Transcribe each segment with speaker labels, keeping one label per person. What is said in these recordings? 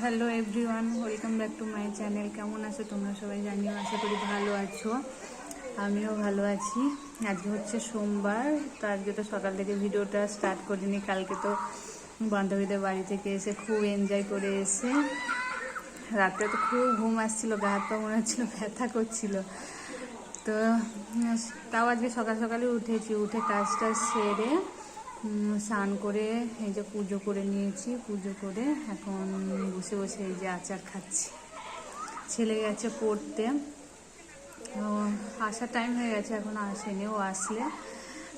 Speaker 1: Hello everyone, welcome back to my channel. কেমন আছো তোমরা সবাই? জানিও, আশা করি ভালো আছো। আমিও ভালো আছি। আজকে হচ্ছে সোমবার, তো আজকে তো সকাল থেকে ভিডিওটা স্টার্ট করিনি। কালকে তো বান্ধবীদের বাড়ি থেকে এসে খুব এনজয় করে এসে রাত্রে তো খুব ঘুম আসছিল, গা হাত পা মনে হচ্ছিলো ব্যথা করছিল। তো তাও আজকে সকাল সকালে উঠেছি, উঠে কাজটা সেরে স্নান করে এই যে পুজো করে নিয়েছি। পুজো করে এখন বসে বসে এই যে আচার খাচ্ছি। ছেলে গেছে পড়তে, আসার টাইম হয়ে গেছে, এখন আসেনি। ও আসলে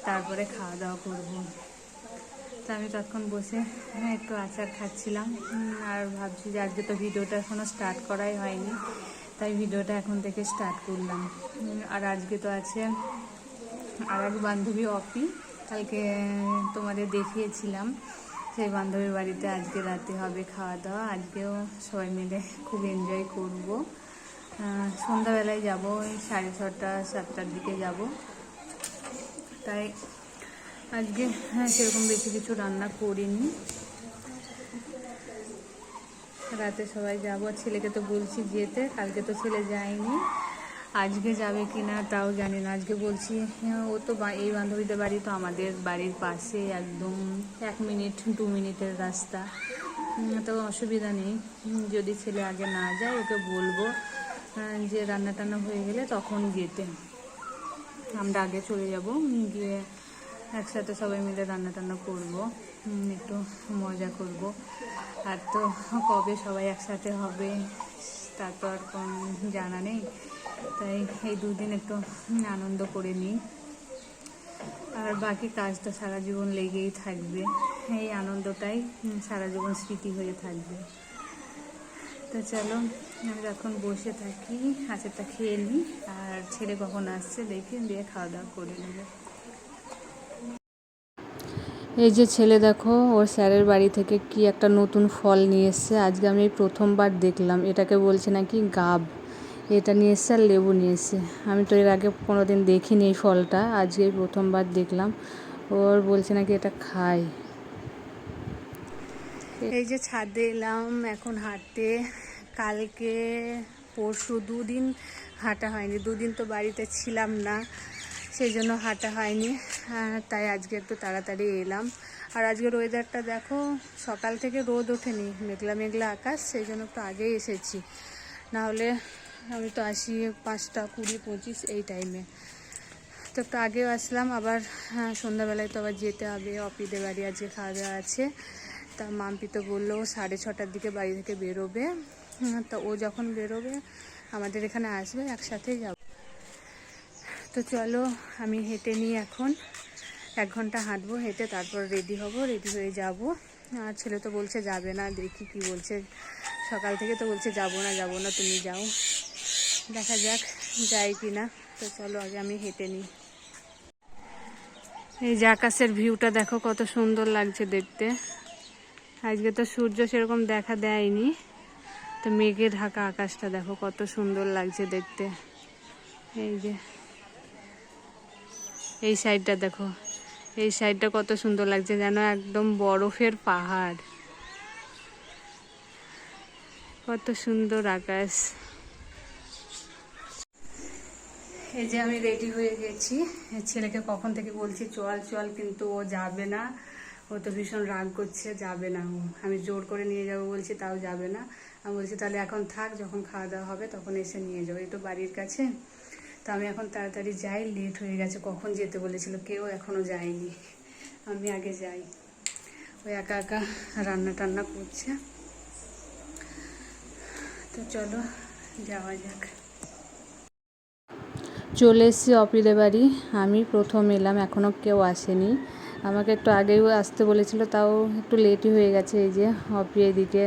Speaker 1: তারপরে খাওয়া দাওয়া করবো। তো আমি তখন বসে একটু আচার খাচ্ছিলাম আর ভাবছি যে আজকে তো ভিডিওটা এখনও স্টার্ট করাই হয়নি, তাই ভিডিওটা এখন থেকে স্টার্ট করলাম। আর আজকে তো আছে আর এক বান্ধবী অপি, কালকে তোমাদের দেখিয়েছিলাম। সেই বান্ধবীর বাড়িতে আজকে রাতে হবে খাওয়া দাওয়া। আজকেও সবাই মিলে খুব এনজয় করব। সন্ধ্যাবেলায় যাব, ওই 6:30 7টার দিকে যাব। তাই আজকে সেরকম বেশি কিছু রান্না করিনি। রাতে সবাই যাব। ছেলেকে তো বলছি যেতে, কালকে তো ছেলে যায়নি, আজকে যাবে কি না তাও জানি না। আজকে বলছি ও তো এই বান্ধবীদের বাড়ি তো আমাদের বাড়ির পাশে, একদম 1 মিনিট 2 মিনিটের রাস্তা, তো অসুবিধা নেই। যদি ছেলে আগে না যায় ওকে বলবো যে রান্না টান্না হয়ে গেলে তখন যেতে, আমরা আগে চলে যাব, গিয়ে একসাথে সবাই মিলে রান্না টান্না করবো, একটু মজা করব। আর তো কবে সবাই একসাথে হবে তা তো আর কোন জানা নেই, তাই এই 2 দিন একটু আনন্দ করে নিই। আর বাকি কাজ তো সারা জীবন লেগেই থাকবে, এই আনন্দটাই সারা জীবন স্মৃতি হয়ে থাকবে। তো চলো আমি এখন বসে থাকি, আচারটা খেয়ে নিই, আর ছেলে কখন আসছে দেখি, দিয়ে খাওয়া দাওয়া করে নেবে। এই যে ছেলে দেখো, ওর স্যারের বাড়ি থেকে কি একটা নতুন ফল নিয়ে এসছে। আজকে আমি প্রথমবার দেখলাম, এটাকে বলছে নাকি গাব। এটা নিয়ে এসছে আর লেবু নিয়ে এসছে। আমি তো এর আগে কোনোদিন দেখিনি এই ফলটা, আজকে প্রথমবার দেখলাম। ওর বলছে নাকি এটা খাই। এই যে ছাদে এলাম এখন হাঁটতে। কালকে পরশু 2 দিন হাঁটা হয়নি, 2 দিন তো বাড়িতে ছিলাম না, সেই জন্য হাঁটা হয়নি। তাই আজকে একটু তাড়াতাড়ি এলাম। আর আজকের ওয়েদারটা দেখো, সকাল থেকে রোদ ওঠেনি, মেঘলা মেঘলা আকাশ, সেই জন্য একটু আগেই এসেছি। নাহলে আমি তো আসি 5টা 20 25 এই টাইমে, তো একটু আগেও আসলাম। আবার সন্ধ্যাবেলায় তো আবার যেতে হবে অপিদের বাড়ি, আজকে খাওয়া দাওয়া আছে। তা মাম্পি তো বললো 6:30টার দিকে বাড়ি থেকে বেরোবে, তো ও যখন বেরোবে আমাদের এখানে আসবে, একসাথেই যাব। তো চলো আমি হেঁটে নিই, এখন 1 ঘন্টা হাঁটবো, হেঁটে তারপর রেডি হব, রেডি হয়ে যাব। আর ছেলে তো বলছে যাবে না, দেখি কি বলছে। সকাল থেকে তো বলছে যাবো না তুমি যাও, দেখা যাক যাই কি না। তো চলো আগে আমি হেঁটে নিই। এই যে আকাশের ভিউটা দেখো কত সুন্দর লাগছে দেখতে। আজকে তো সূর্য সেরকম দেখা দেয়নি, তো মেঘে ঢাকা আকাশটা দেখো কত সুন্দর লাগছে দেখতে। এই যে এই সাইডটা দেখো, এই সাইডটা কত সুন্দর লাগছে, যেন একদম বরফের পাহাড়। কত সুন্দর আকাশ। এই যে আমি রেডি হয়ে গেছি, ছেলেকে কখন থেকে বলছি চল চল, কিন্তু ও যাবে না। ও তো ভীষণ রাগ করছে, যাবে না। আমি জোর করে নিয়ে যাবো বলছি, তাও যাবে না। আমি বলছি তাহলে এখন থাক, যখন খাওয়া দাওয়া হবে তখন এসে নিয়ে যাবো, এই তো বাড়ির কাছে। তো আমি এখন তাড়াতাড়ি যাই, লেট হয়ে গেছে। কখন যেতে বলেছিল, কেউ এখনও যায়নি, আমি আগে যাই। ওই একা একা রান্না টান্না করছে। তো চলো যাওয়া যাক। চলে এসেছি অপিদের বাড়ি, আমি প্রথম এলাম, এখনও কেউ আসেনি। আমাকে একটু আগেও আসতে বলেছিল, তাও একটু লেটই হয়ে গেছে। এই যে অপি এদিকে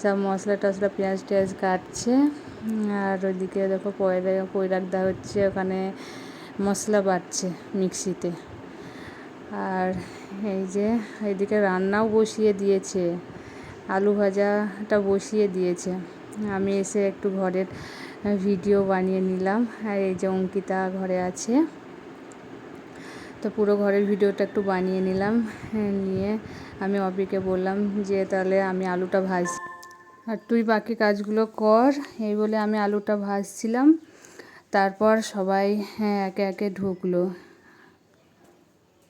Speaker 1: সব মশলা টশলা পেঁয়াজ টেয়াজ কাটছে, আর ওইদিকে দেখো পয়রাক দেওয়া হচ্ছে, ওখানে মশলা বাটছে মিক্সিতে। আর এই যে এইদিকে রান্নাও বসিয়ে দিয়েছে, আলু ভাজাটা বসিয়ে দিয়েছে। আমি এসে একটু ঘরের ভিডিও বানিয়ে নিলাম। আর এই যে অঙ্কিতা ঘরে আছে, তো পুরো ঘরের ভিডিওটা একটু বানিয়ে নিলাম। নিয়ে আমি অপিকে বললাম যে তাহলে আমি আলুটা ভাজছি। আর তুই বাকি কাজগুলো কর, এই বলে আমি আলুটা ভাজছিলাম। তারপর সবাই একে একে ঢুকলো।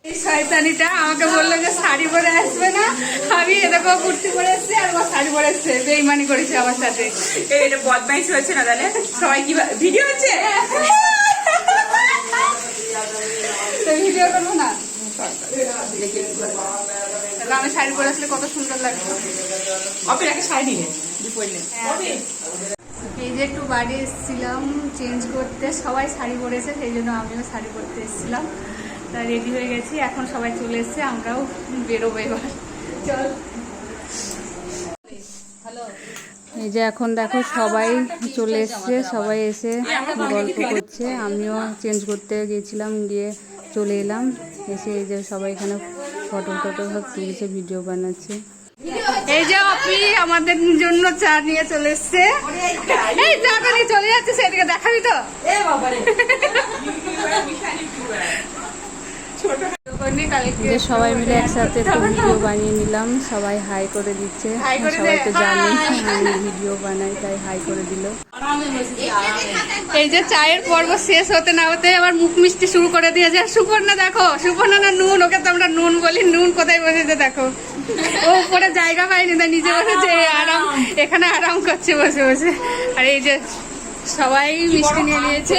Speaker 1: এই শয়তানিটা আমাকে বললো যে শাড়ি পরে আসবে না, আমি এরকম কুর্তি পরে এসছি আর ও শাড়ি পরে এসছে, বেইমানি করেছে আমার সাথে।
Speaker 2: এটা বদমাইশ হয়েছে না তাহলে? সবাই কি ভিডিও হচ্ছে?
Speaker 1: ভিডিও করবো না, আমি শাড়ি পরে আসলে কত সুন্দর লাগবে।
Speaker 2: অপের একটা শাড়ি নিয়ে পরলে।
Speaker 1: এই যে একটু বাড়ি এসেছিলাম চেঞ্জ করতে, সবাই শাড়ি পরেছে সেই জন্য আমিও শাড়ি পরতে এসেছিলাম। তা রেডি হয়ে গেছি, এখন সবাই চলে এসছে, আমরাও বেরোবো এবার। চল। এই যে এখন দেখো সবাই চলে এসছে, সবাই এসে গল্প করছে। আমিও চেঞ্জ করতে গিয়েছিলাম, গিয়ে চলে এলাম। এসে এই যে সবাই এখানে ফটো টটো সব তুলছে, ভিডিও বানাচ্ছে। এই যে অপি আমাদের জন্য চা নিয়ে চলে এসছে। এই চাটা নিয়ে চলে যাচ্ছে, সেদিকে দেখাবি তো? যে সবাই মিলে একসাথে একটু ভিডিও বানিয়ে নিলাম, সবাই হাই করে দিচ্ছে। সবাই তো জানে আমি ভিডিও বানাই, তাই হাই করে দিল। এই যে চায়ের পর্ব শেষ হতে না হতে আবার মুখ মিষ্টি শুরু করে দিয়েছে। সুপর্ণা দেখো, সুপর্ণা না নুন, ওকে তো আমরা নুন বলি। নুন কোথায় বসেছে দেখো, ও উপরে জায়গা পায়নি তাই নিচে বসেছে, আরাম এখানে আরাম করছে বসে বসে। আর এই যে সবাই মিষ্টি নিয়ে নিয়েছে।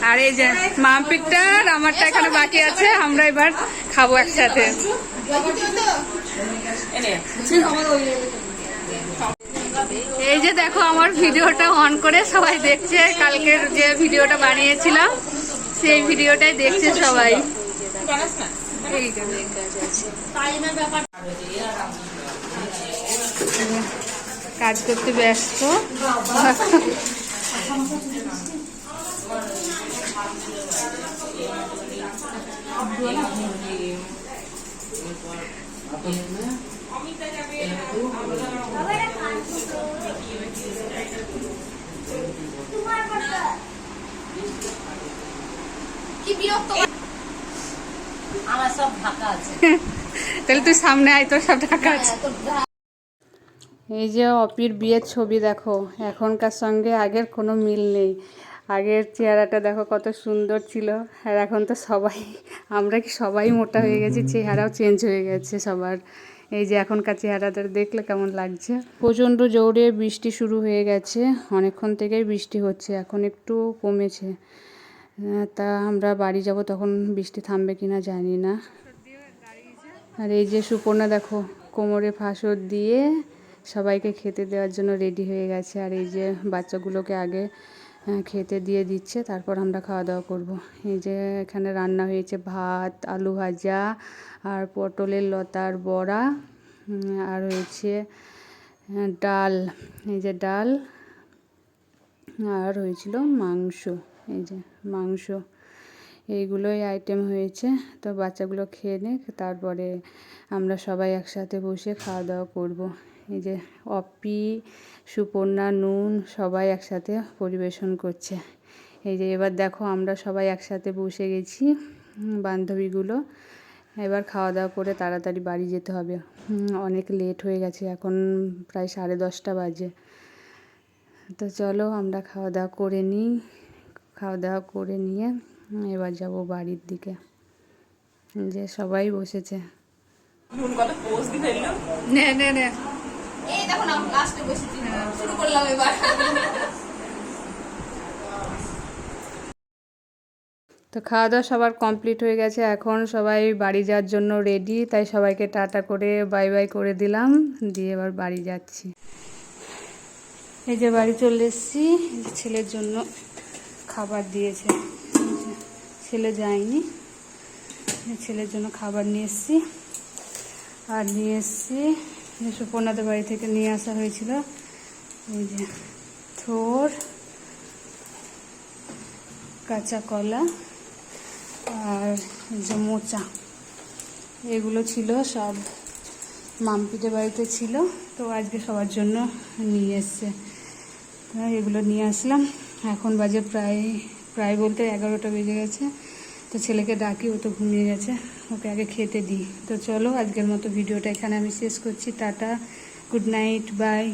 Speaker 1: আর এই যে মামপিকটা আর আমারটা এখানে বাকি আছে, আমরা এবার খাবো একসাথে। এই যে দেখো আমার ভিডিওটা অন করে সবাই দেখছে, কালকের যে ভিডিওটা বানিয়েছিলাম সেই ভিডিওটাই দেখছে সবাই। কাজ করতে ব্যস্ত।
Speaker 2: আমার সব ঢাকা আছে।
Speaker 1: তাহলে তুই সামনে আয়, তোর সব ঢাকা আছে। এই যে অপির বিয়ের ছবি দেখো, এখনকার সঙ্গে আগের কোনো মিল নেই। আগের চেহারাটা দেখো কত সুন্দর ছিল, আর এখন তো সবাই, আমরা কি সবাই মোটা হয়ে গেছি, চেহারাও চেঞ্জ হয়ে গেছে সবার। এই যে এখনকার চেহারাটা দেখলে কেমন লাগছে। প্রচণ্ড জোরে বৃষ্টি শুরু হয়ে গেছে, অনেকক্ষণ থেকেই বৃষ্টি হচ্ছে, এখন একটু কমেছে। তা আমরা বাড়ি যাব, তখন বৃষ্টি থামবে কিনা জানি না। আর এই যে সুপর্ণা দেখো কোমরে ফাঁসর দিয়ে সবাইকে খেতে দেওয়ার জন্য রেডি হয়ে গেছে। আর এই যে বাচ্চাগুলোকে আগে খেতে দিয়ে দিচ্ছে, তারপর আমরা খাওয়া দাওয়া করব। এই যে এখানে রান্না হয়েছে ভাত, আলু ভাজা, আর পটলের লতার বড়া, আর হয়েছে ডাল। এই যে ডাল, আর হয়েছিল মাংস। এই যে মাংস, এইগুলোই আইটেম হয়েছে। তো বাচ্চাগুলো খেয়ে নে, তারপরে আমরা সবাই একসাথে বসে খাওয়া দাওয়া করব। এই যে অপি, সুপর্ণা, নুন সবাই একসাথে পরিবেশন করছে। এই যে এবার দেখো আমরা সবাই একসাথে বসে গেছি বান্ধবীগুলো। এবার খাওয়া দাওয়া করে তাড়াতাড়ি বাড়ি যেতে হবে, অনেক লেট হয়ে গেছে, এখন প্রায় 10:30 বাজে। তো চলো আমরা খাওয়া দাওয়া করে নিই। খাওয়া দাওয়া করে নিয়ে এবার যাব বাড়ির দিকে। যে সবাই বসেছে। তো খাওয়া দাওয়া সবার কমপ্লিট হয়ে গেছে, এখন সবাই বাড়ি যাওয়ার জন্য রেডি। তাই সবাইকে টাটা করে বাই বাই করে দিলাম, দিয়ে এবার বাড়ি যাচ্ছি। এই যে বাড়ি চলে এসেছি, ছেলের জন্য খাবার দিয়েছে। ছেলে যায়নি, ছেলের জন্য খাবার নিয়ে এসেছি। আর নিয়ে এসেছি সুপর্ণাদের বাড়ি থেকে নিয়ে আসা হয়েছিল এই যে থোর, কাঁচা কলা, আর এই যে মোচা, এগুলো ছিল সব মামপিদের বাড়িতে ছিল। তো আজকে সবার জন্য নিয়ে এসছে, এগুলো নিয়ে আসলাম। এখন বাজে প্রায় বলতে 11টা বেজে গেছে। তো ছেলেকে ডাকি, ও তো ঘুমিয়ে গেছে, ওকে আগে খেতে দিই। তো চলো আজকের মতো ভিডিওটা এখানে আমি শেষ করছি। টাটা। Good night, by.